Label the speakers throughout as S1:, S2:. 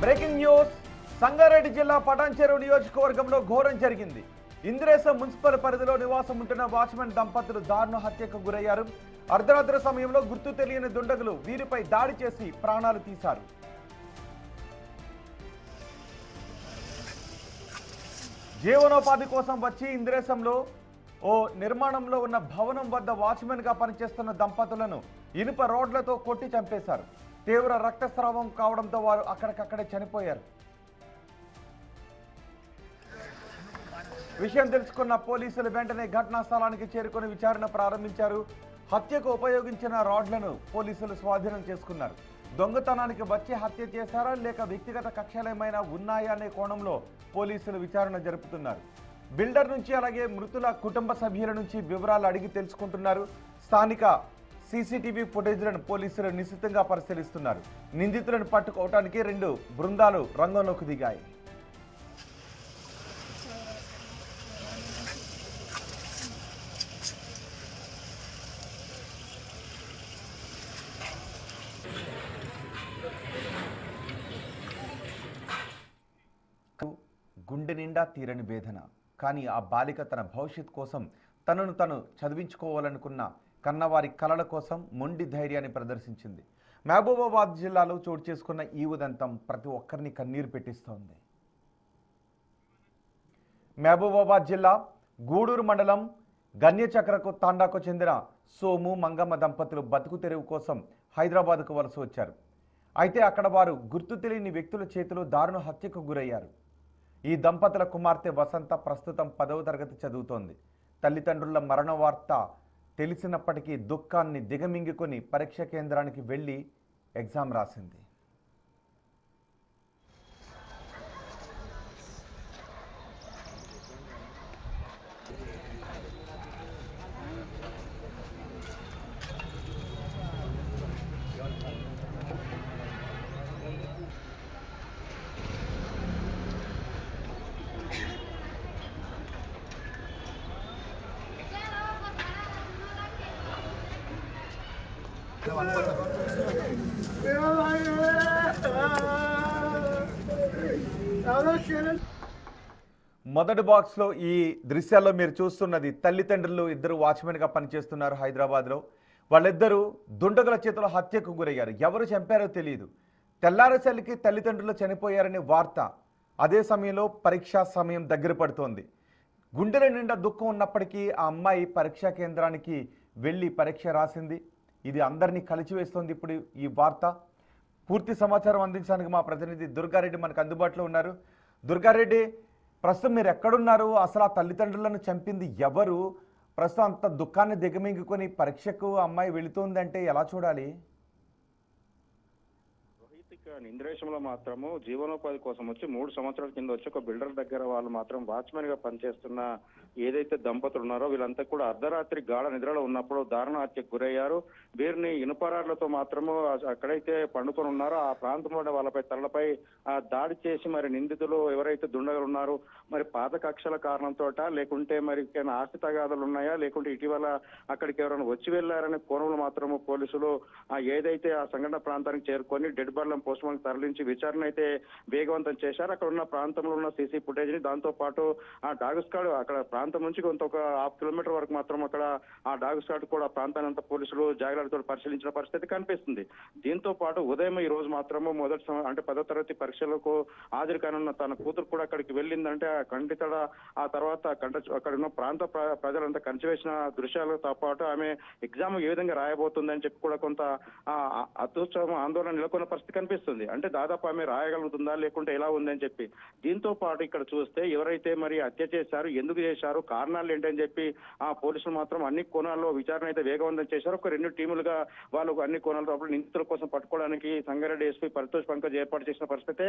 S1: Breaking news. Sangareddy జిల్లా పటాన్చెరు నియోజకవర్గంలో ఘోరం జరిగింది. ఇంద్రేశం మున్సిపల్ పరిధిలో నివాసం ఉంటున్న వాచ్మెన్ దంపతులు దారుణ హత్యకు గురయ్యారు. అర్ధరాత్రి సమయంలో గుర్తు తెలియని దుండగులు వీరిపై దాడి చేసి ప్రాణాలు తీశారు. జీవనోపాధి కోసం వచ్చి ఇంద్రేశంలో ఓ నిర్మాణంలో ఉన్న భవనం వద్ద వాచ్మెన్ గా పనిచేస్తున్న దంపతులను ఇనుప రోడ్లతో కొట్టి చంపేశారు. తీవ్ర రక్తస్రావం కావడంతో వారు అక్కడికక్కడే చనిపోయారు. విషయం తెలుసుకున్న పోలీసులు వెంటనే ఘటనా స్థలానికి చేరుకొని విచారణ ప్రారంభించారు. హత్యకు ఉపయోగించిన రాడ్లను పోలీసులు స్వాధీనం చేసుకున్నారు. దొంగతనానికి వచ్చి హత్య చేశారా లేక వ్యక్తిగత కక్షలేమైనా ఉన్నాయా అనే కోణంలో పోలీసులు విచారణ జరుపుతున్నారు. బిల్డర్ నుంచి అలాగే మృతుల కుటుంబ సభ్యుల నుంచి వివరాలు అడిగి తెలుసుకుంటున్నారు. స్థానిక సీసీటీవీ ఫుటేజ్లను పోలీసులు నిశితంగా పరిశీలిస్తున్నారు. నిందితులను పట్టుకోవడానికి 2 బృందాలు రంగంలోకి దిగాయి. గుండె నిండా తీరని వేదన. కానీ ఆ బాలిక తన భవిష్యత్ కోసం తనను తను చదివించుకోవాలనుకున్న కన్నవారి కలల కోసం మొండి ధైర్యాన్ని ప్రదర్శించింది. మహబూబాబాద్ జిల్లాలో చోటు చేసుకున్న ఈ ఉదంతం ప్రతి ఒక్కరిని కన్నీరు పెట్టిస్తోంది. మహబూబాబాద్ జిల్లా గూడూరు మండలం గన్యచక్రకు తాండాకు చెందిన సోము మంగమ్మ దంపతులు బతుకు తెరువు కోసం హైదరాబాద్కు వలస వచ్చారు. అయితే అక్కడ వారు గుర్తు తెలియని వ్యక్తుల చేతిలో దారుణ హత్యకు గురయ్యారు. ఈ దంపతుల కుమార్తె వసంత ప్రస్తుతం 10వ తరగతి చదువుతోంది. తల్లిదండ్రుల మరణ వార్త తెలిసినప్పటికీ దుఃఖాన్ని దిగమింగుకొని పరీక్ష కేంద్రానికి వెళ్ళి ఎగ్జామ్ రాసింది. మొదటి బాక్స్లో ఈ దృశ్యాల్లో మీరు చూస్తున్నది తల్లిదండ్రులు ఇద్దరు వాచ్మెన్గా పనిచేస్తున్నారు హైదరాబాద్లో. వాళ్ళిద్దరూ దుండగుల చేతిలో హత్యకు గురయ్యారు. ఎవరు చంపారో తెలియదు. తెల్లారేసరికి తల్లిదండ్రులు చనిపోయారనే వార్త. అదే సమయంలో పరీక్షా సమయం దగ్గర పడుతోంది. గుండెల నిండా దుఃఖం ఉన్నప్పటికీ ఆ అమ్మాయి పరీక్షా కేంద్రానికి వెళ్ళి పరీక్ష రాసింది. ఇది అందరినీ కలిచివేస్తోంది. ఇప్పుడు ఈ వార్త పూర్తి సమాచారం అందించడానికి మా ప్రతినిధి దుర్గారెడ్డి మనకు అందుబాటులో ఉన్నారు. దుర్గారెడ్డి, ప్రస్తుతం మీరు ఎక్కడున్నారు? అసలు ఆ తల్లిదండ్రులను చంపింది ఎవరు? ప్రస్తుతం అంత దుఃఖాన్ని దిగమింగుకొని పరీక్షకు అమ్మాయి వెళుతోందంటే ఎలా చూడాలి?
S2: ఇంద్రేశంలో మాత్రము జీవనోపాధి కోసం వచ్చి 3 సంవత్సరాల కింద వచ్చి ఒక బిల్డర్ దగ్గర వాళ్ళు మాత్రం వాచ్మెన్ గా పనిచేస్తున్న ఏదైతే దంపతులు ఉన్నారో వీళ్ళంతా కూడా అర్ధరాత్రి గాఢ నిద్రలో ఉన్నప్పుడు దారుణ హత్యకు గురయ్యారు. వీరిని ఇనుపరాడ్లతో మాత్రము అక్కడైతే పండుకొని ఉన్నారో ఆ ప్రాంతంలో వాళ్ళపై తలపై దాడి చేసి మరి నిందితులు ఎవరైతే దుండగులు ఉన్నారో మరి పాత కక్షల కారణంతో లేకుంటే మరి ఆస్తి తగాదాలు ఉన్నాయా లేకుంటే ఇటీవల అక్కడికి ఎవరైనా వచ్చి వెళ్లారనే కోణంలో మాత్రము పోలీసులు ఏదైతే ఆ సంఘటన ప్రాంతానికి చేరుకొని డెడ్ బాడీలను పోస్ట్ మార్టం తరలించి విచారణ అయితే వేగవంతం చేశారు. అక్కడ ఉన్న ప్రాంతంలో ఉన్న సీసీ ఫుటేజ్ ని దాంతో పాటు ఆ డాగ్ స్క్వాడ్ అక్కడ ప్రాంతం నుంచి కొంత ఒక 1/2 కిలోమీటర్ వరకు మాత్రం అక్కడ ఆ డాగ్ స్క్వాడ్ కూడా ప్రాంతాన్ని అంతా పోలీసులు జాగ్రత్తతో పరిశీలించిన పరిస్థితి కనిపిస్తుంది. దీంతో పాటు ఉదయం ఈ రోజు మాత్రము అంటే 10వ తరగతి పరీక్షలకు హాజరు కానున్న తన కూతురు కూడా అక్కడికి వెళ్ళిందంటే ఆ కంటితడ ఆ తర్వాత అక్కడ ఉన్న ప్రాంత ప్రజలంతా కంచివేసిన దృశ్యాలతో పాటు ఆమె ఎగ్జామ్ ఏ విధంగా రాయబోతుందని చెప్పి కూడా కొంత అత్యుత్సాహం ఆందోళన నెలకొన్న పరిస్థితి కనిపిస్తుంది. అంటే దాదాపు ఆమె రాయగలుగుతుందా లేకుంటే ఎలా ఉందని చెప్పి. దీంతో పాటు ఇక్కడ చూస్తే ఎవరైతే మరి హత్య చేశారు, ఎందుకు చేశారు, కారణాలు ఏంటని చెప్పి ఆ పోలీసులు మాత్రం అన్ని కోణాల్లో విచారణ అయితే వేగవంతం చేశారు. ఒక 2 టీములుగా వాళ్ళు అన్ని కోణాలతో నిందితుల కోసం పట్టుకోవడానికి సంగారెడ్డి ఎస్పీ పరితోష్ పంకజ్ ఏర్పాటు చేసిన పరిస్థితే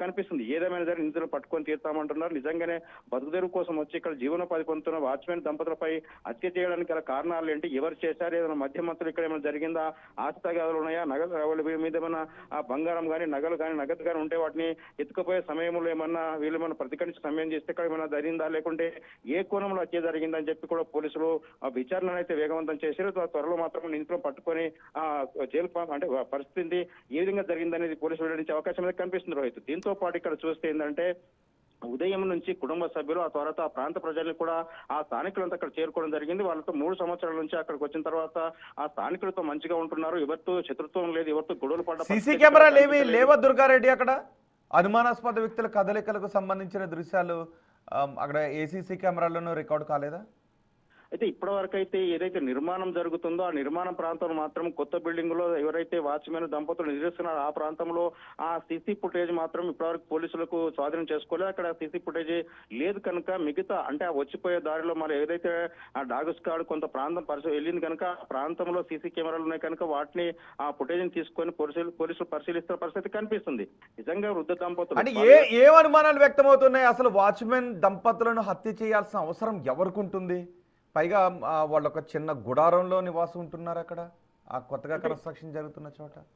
S2: కనిపిస్తుంది. ఏదేమైనా సరే నిందితులు పట్టుకొని తీరుతామంటున్నారు. నిజంగానే బతుకుదెరువు కోసం వచ్చి ఇక్కడ జీవనోపాధి పొందుతున్న వాచ్మెన్ దంపతులపై హత్య చేయడానికి గల కారణాలు ఏంటి, ఎవరు చేశారు, ఏదైనా మధ్యమంతులు ఇక్కడ ఏమైనా జరిగిందా, ఆస్తి తగాదాలు ఉన్నాయా, నగదు మీద ఏమైనా బంగారం కానీ నగలు కానీ నగదు కానీ ఉంటే వాటిని ఎత్తుకుపోయే సమయంలో ఏమన్నా వీళ్ళు ఏమన్నా ప్రతిఘటించి సమయం చేస్తే ఇక్కడ ఏమైనా జరిగిందా లేకుంటే ఏ కోణంలో హత్య జరిగిందని చెప్పి కూడా పోలీసులు విచారణ అయితే వేగవంతం చేశారు. త్వరలో మాత్రం నిందితులను పట్టుకొని జైలు అంటే పరిస్థితి ఏ విధంగా జరిగిందనేది పోలీసులు వెల్లడించే అవకాశం అనేది కనిపిస్తుంది రోహిత్. దీంతో పాటు ఇక్కడ చూస్తే ఏంటంటే ఉదయం నుంచి కుటుంబ సభ్యులు ఆ తర్వాత ఆ ప్రాంత ప్రజల్ని కూడా ఆ స్థానికులంతా అక్కడ చేరుకోవడం జరిగింది. వాళ్ళతో 3 సంవత్సరాల నుంచి అక్కడికి వచ్చిన తర్వాత ఆ స్థానికులతో మంచిగా ఉంటున్నారు, ఎవరితో శత్రుత్వం లేదు, ఎవరితో గొడవలు పడ్డ
S1: సీసీ కెమెరాలు ఏమి లేవా దుర్గారెడ్డి? అక్కడ అనుమానాస్పద వ్యక్తుల కదలికలకు సంబంధించిన దృశ్యాలు అక్కడ ఏసీసీ కెమెరాలను రికార్డు కాలేదా?
S2: అయితే ఇప్పటి వరకు అయితే ఏదైతే నిర్మాణం జరుగుతుందో ఆ నిర్మాణం ప్రాంతం మాత్రం కొత్త బిల్డింగ్ లో ఎవరైతే వాచ్మెన్ దంపతులు నివసిస్తున్నారో ఆ ప్రాంతంలో ఆ సీసీ ఫుటేజ్ మాత్రం ఇప్పటివరకు పోలీసులకు స్వాధీనం చేసుకోలేదు. అక్కడ సీసీ ఫుటేజ్ లేదు కనుక మిగతా అంటే ఆ వచ్చిపోయే దారిలో మరి ఏదైతే ఆ డాగ్ స్క్వాడ్ కొంత ప్రాంతం వెళ్ళింది కనుక ఆ ప్రాంతంలో సీసీ కెమెరాలు ఉన్నాయి కనుక వాటిని ఆ ఫుటేజ్ తీసుకొని పోలీసులు పరిశీలిస్తున్న పరిస్థితి కనిపిస్తుంది. నిజంగా వృద్ధ దంపతులు
S1: అంటే ఏ అనుమానాలు వ్యక్తమవుతున్నాయి? అసలు వాచ్మెన్ దంపతులను హత్య చేయాల్సిన అవసరం ఎవరికి ఉంటుంది? పైగా వాళ్ళు ఒక చిన్న గుడారంలో నివాసం ఉంటున్నారు అక్కడ, ఆ కొత్తగా కన్స్ట్రక్షన్ జరుగుతున్న చోట.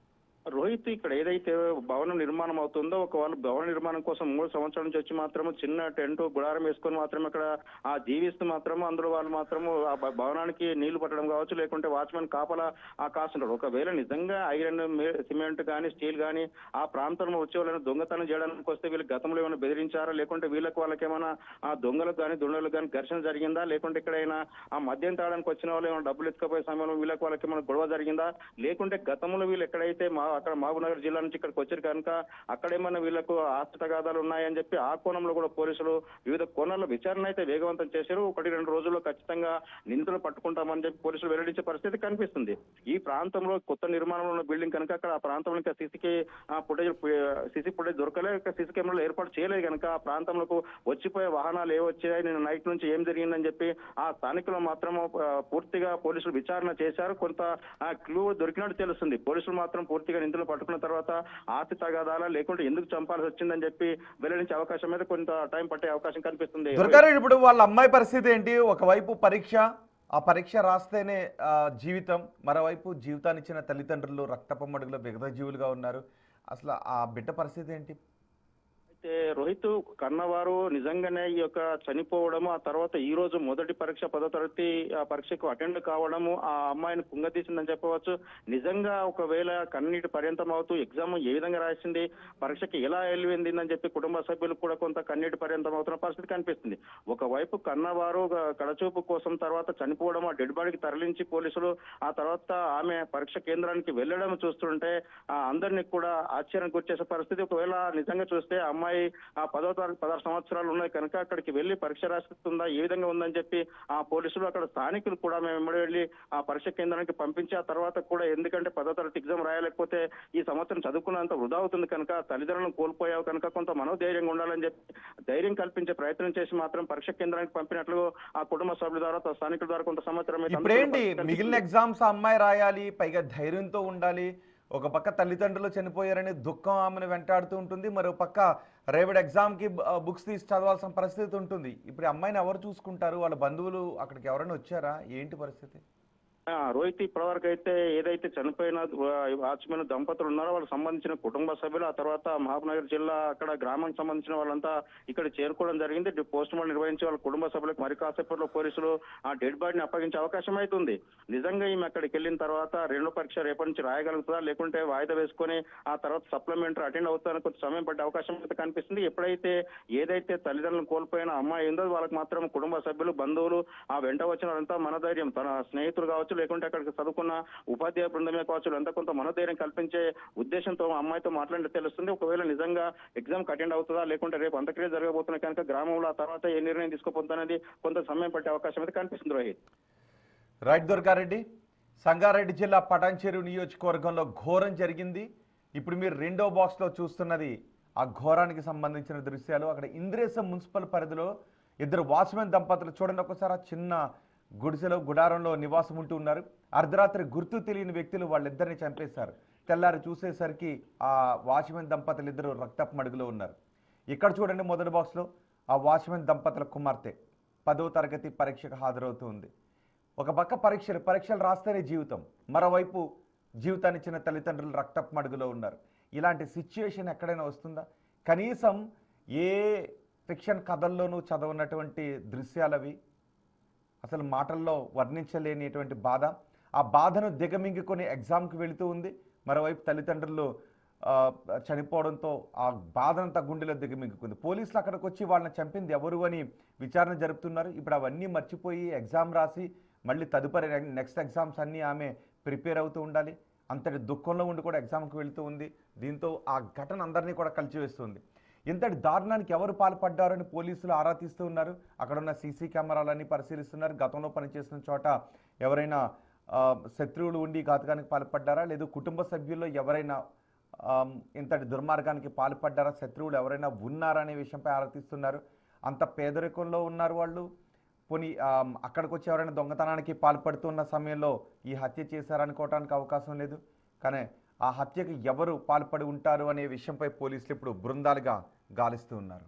S2: రోహిత్, ఇక్కడ ఏదైతే భవనం నిర్మాణం అవుతుందో ఒకవేళ భవన నిర్మాణం కోసం 3 సంవత్సరాల నుంచి వచ్చి మాత్రము చిన్న టెంట్ గుడారం వేసుకొని మాత్రం అక్కడ ఆ జీవిస్తూ మాత్రము అందులో వాళ్ళు మాత్రము ఆ భవనానికి నీళ్లు పట్టడం కావచ్చు, లేకుంటే వాచ్మెన్ కాపలా ఆ కాస్తుంటారు. ఒకవేళ నిజంగా ఐరన్ సిమెంట్ కానీ స్టీల్ కానీ ఆ ప్రాంతంలో వచ్చే వాళ్ళని దొంగతనం చేయడానికి వస్తే వీళ్ళు గతంలో ఏమైనా బెదిరించారా, లేకుంటే వాళ్ళకి ఏమైనా ఆ దొంగలకు కానీ దొండలకు కానీ ఘర్షణ జరిగిందా, లేకుంటే ఎక్కడైనా ఆ మద్యం తాగడానికి వచ్చిన వాళ్ళు ఏమైనా డబ్బులు ఎత్తుకపోయే సమయంలో వాళ్ళకి ఏమైనా గొడవ జరిగిందా, లేకుంటే గతంలో వీళ్ళు ఎక్కడైతే అక్కడ మహబూబ్నగర్ జిల్లా నుంచి ఇక్కడికి వచ్చారు కనుక అక్కడేమన్నా వీళ్ళకు ఆస్తి తగాదాలు ఉన్నాయని చెప్పి ఆ కోణంలో కూడా పోలీసులు వివిధ కోణాల్లో విచారణ అయితే వేగవంతం చేశారు. 1-2 రోజుల్లో ఖచ్చితంగా నిందితులు పట్టుకుంటామని చెప్పి పోలీసులు వెల్లడించే పరిస్థితి కనిపిస్తుంది. ఈ ప్రాంతంలో కొత్త నిర్మాణంలో ఉన్న బిల్డింగ్ కనుక అక్కడ ఆ ప్రాంతంలో ఇంకా సీసీ ఫుటేజ్ దొరకలే, సీసీ కెమెరాలు ఏర్పాటు చేయలేదు కనుక ఆ ప్రాంతంలో వచ్చిపోయే వాహనాలు వచ్చాయి, నేను నైట్ నుంచి ఏం జరిగిందని చెప్పి ఆ స్థానికులు మాత్రం పూర్తిగా పోలీసులు విచారణ చేశారు. కొంత క్లూ దొరికినట్టు తెలుస్తుంది. పోలీసులు మాత్రం పూర్తిగా నిందితులు పట్టుకున్న తర్వాత ఆస్తి తగాదాలా లేకుంటే ఎందుకు చంపాల్సి వచ్చిందని చెప్పి వెల్లడించే అవకాశం మీద కొంత టైం పట్టే అవకాశం కనిపిస్తుంది.
S1: దుర్గారెడ్డి, ఇప్పుడు వాళ్ళ అమ్మాయి పరిస్థితి ఏంటి? ఒకవైపు పరీక్ష, ఆ పరీక్ష రాస్తేనే జీవితం, మరోవైపు జీవితాన్ని ఇచ్చిన తల్లిదండ్రులు రక్తపమ్మడుగులో విగత జీవులుగా ఉన్నారు. అసలు ఆ బిడ్డ పరిస్థితి ఏంటి?
S2: అయితే రోహిత్, కన్నవారు నిజంగానే ఈ యొక్క చనిపోవడము, ఆ తర్వాత ఈ రోజు మొదటి పరీక్ష 10వ తరగతి ఆ పరీక్షకు అటెండ్ కావడము ఆ అమ్మాయిని కుంగతీసిందని చెప్పవచ్చు. నిజంగా ఒకవేళ కన్నీటి పర్యంతం అవుతూ ఎగ్జామ్ ఏ విధంగా రాసింది, పరీక్షకి ఎలా వెళ్ళిందని చెప్పి కుటుంబ సభ్యులు కూడా కొంత కన్నీటి పర్యంతం అవుతున్న పరిస్థితి కనిపిస్తుంది. ఒకవైపు కన్నవారు కడచూపు కోసం తర్వాత చనిపోవడం, ఆ డెడ్ బాడీకి తరలించి పోలీసులు ఆ తర్వాత ఆమె పరీక్ష కేంద్రానికి వెళ్ళడం చూస్తుంటే అందరినీ కూడా ఆశ్చర్యం గురిచేసే పరిస్థితి. ఒకవేళ నిజంగా చూస్తే అమ్మాయి ఆ 16 సంవత్సరాలు ఉన్నాయి కనుక అక్కడికి వెళ్లి పరీక్ష రాస్తుందా, ఏ విధంగా ఉందని చెప్పి ఆ పోలీసులు అక్కడ స్థానికులు కూడా మేము వెంబడి వెళ్ళి ఆ పరీక్ష కేంద్రానికి పంపించి ఆ తర్వాత కూడా ఎందుకంటే 10వ తరగతి ఎగ్జామ్ రాయలేకపోతే ఈ సంవత్సరం చదువుకున్నంత వృధా అవుతుంది కనుక తల్లిదండ్రులను కోల్పోయావు కనుక కొంత మనోధైర్యంగా ఉండాలని చెప్పి ధైర్యం కల్పించే ప్రయత్నం చేసి మాత్రం పరీక్ష కేంద్రానికి పంపినట్లు ఆ కుటుంబ సభ్యుల ద్వారా స్థానికుల ద్వారా కొంత సమాచారం.
S1: ఇప్పుడేంటి మిగిలిన ఎగ్జామ్స్ అమ్మాయి రాయాలి, పైగా ధైర్యంతో ఉండాలి. ఒక పక్క తల్లిదండ్రులు చనిపోయారని దుఃఖం ఆమెను వెంటాడుతూ ఉంటుంది, మరో పక్క రేపటి ఎగ్జామ్కి బుక్స్ తీసి చదవాల్సిన పరిస్థితి ఉంటుంది. ఇప్పుడు అమ్మాయిని ఎవరు చూసుకుంటారు? వాళ్ళ బంధువులు అక్కడికి ఎవరైనా వచ్చారా? ఏంటి పరిస్థితి?
S2: రోహిత్, ఇప్పటివరకు అయితే ఏదైతే చనిపోయిన వాచ్మెన్ దంపతులు ఉన్నారో వాళ్ళకి సంబంధించిన కుటుంబ సభ్యులు ఆ తర్వాత మహబూబ్నగర్ జిల్లా అక్కడ గ్రామానికి సంబంధించిన వాళ్ళంతా ఇక్కడ చేరుకోవడం జరిగింది. పోస్ట్ మార్టం నిర్వహించి వాళ్ళ కుటుంబ సభ్యులకు మరి కాసేపట్లో పోలీసులు ఆ డెడ్ బాడీని అప్పగించే అవకాశం అవుతుంది. నిజంగా ఈమె అక్కడికి వెళ్ళిన తర్వాత రెండో పరీక్ష రేపటి నుంచి రాయగలుగుతుందా, లేకుంటే వాయిదా వేసుకొని ఆ తర్వాత సప్లిమెంటరీ అటెండ్ అవుతారని కొంత సమయం పడ్డే అవకాశం అయితే కనిపిస్తుంది. ఎప్పుడైతే ఏదైతే తల్లిదండ్రులను కోల్పోయిన అమ్మాయి ఉందో వాళ్ళకి మాత్రం కుటుంబ సభ్యులు బంధువులు ఆ వెంట వచ్చిన వాళ్ళంతా మనధైర్యం, తన స్నేహితులు కావచ్చు లేకుంటే అక్కడికి చదువుకున్న ఉపాధ్యాయ బృందమే కావచ్చు అంతా కొంత మనోధైర్యం కల్పించే ఉద్దేశంతో అమ్మాయితో మాట్లాడితే తెలుస్తుంది. ఒకవేళ నిజంగా ఎగ్జామ్ అటెండ్ అవుతుందా, లేకుంటే రేపు అంత్యక్రియ జరగబోతున్నాయి కనుక గ్రామంలో ఆ తర్వాత ఏ నిర్ణయం తీసుకోబోతున్నది కొంత సమయం పట్టే అవకాశం అయితే కనిపిస్తుంది. రోహిత్,
S1: రైట్ దుర్గారెడ్డి. సంగారెడ్డి జిల్లా పటాన్చెరు నియోజకవర్గంలో ఘోరం జరిగింది. ఇప్పుడు మీరు రెండో బాక్స్లో చూస్తున్నది ఆ ఘోరానికి సంబంధించిన దృశ్యాలు. అక్కడ ఇంద్రేశం మున్సిపల్ పరిధిలో ఇద్దరు వాచ్మెన్ దంపతులు చూడండి ఒకసారి, ఆ చిన్న గుడిసెలో గుడారంలో నివాసం ఉంటూ ఉన్నారు. అర్ధరాత్రి గుర్తు తెలియని వ్యక్తులు వాళ్ళిద్దరిని చంపేశారు. తెల్లారి చూసేసరికి ఆ వాచ్మెన్ దంపతులు ఇద్దరు రక్తపు మడుగులో ఉన్నారు. ఇక్కడ చూడండి మొదటి బాక్స్లో ఆ వాచ్మెన్ దంపతుల కుమార్తె 10వ తరగతి పరీక్షకు హాజరవుతూ ఉంది. ఒక పక్క పరీక్షలు రాస్తేనే జీవితం, మరోవైపు జీవితాన్ని ఇచ్చిన తల్లిదండ్రులు రక్తపు మడుగులో ఉన్నారు. ఇలాంటి సిచ్యుయేషన్ ఎక్కడైనా వస్తుందా? కనీసం ఏ ఫిక్షన్ కథల్లోనూ చదవనటువంటి దృశ్యాలవి, అసలు మాటల్లో వర్ణించలేనిటువంటి బాధ. ఆ బాధను దిగమింగుకొని ఎగ్జామ్కి వెళుతూ ఉంది. మరోవైపు తల్లిదండ్రులు ఆ, చనిపోవడంతో ఆ బాధనంతా గుండెలో దిగమింగుకుంది. పోలీసులు అక్కడికి వచ్చి వాళ్ళని చంపింది ఎవరు అని విచారణ జరుపుతున్నారు. ఇప్పుడు అవన్నీ మర్చిపోయి ఎగ్జామ్ రాసి మళ్ళీ తదుపరి నెక్స్ట్ ఎగ్జామ్స్ అన్నీ ఆమె ప్రిపేర్ అవుతూ ఉండాలి. అంతటి దుఃఖంలో ఉండి కూడా ఎగ్జామ్కి వెళుతూ ఉంది. దీంతో ఆ ఘటన అందరినీ కూడా కలిచివేస్తుంది. ఇంతటి దారుణానికి ఎవరు పాల్పడ్డారని పోలీసులు ఆరా తీస్తూ ఉన్నారు. అక్కడ ఉన్న సీసీ కెమెరాలన్నీ పరిశీలిస్తున్నారు. గతంలో పనిచేసిన చోట ఎవరైనా శత్రువులు ఉండి ఘాతకానికి పాల్పడ్డారా, లేదు కుటుంబ సభ్యుల్లో ఎవరైనా ఇంతటి దుర్మార్గానికి పాల్పడ్డారా, శత్రువులు ఎవరైనా ఉన్నారా అనే విషయంపై ఆరా తీస్తున్నారు. అంత పేదరికంలో ఉన్నారు వాళ్ళు. పోనీ అక్కడికి వచ్చి ఎవరైనా దొంగతనానికి పాల్పడుతున్న సమయంలో ఈ హత్య చేశారనుకోవడానికి అవకాశం లేదు. కానీ ఆ హత్యకు ఎవరు పాల్పడి ఉంటారు అనే విషయంపై పోలీసులు ఇప్పుడు బృందాలుగా గాలిస్తూ ఉన్నారు.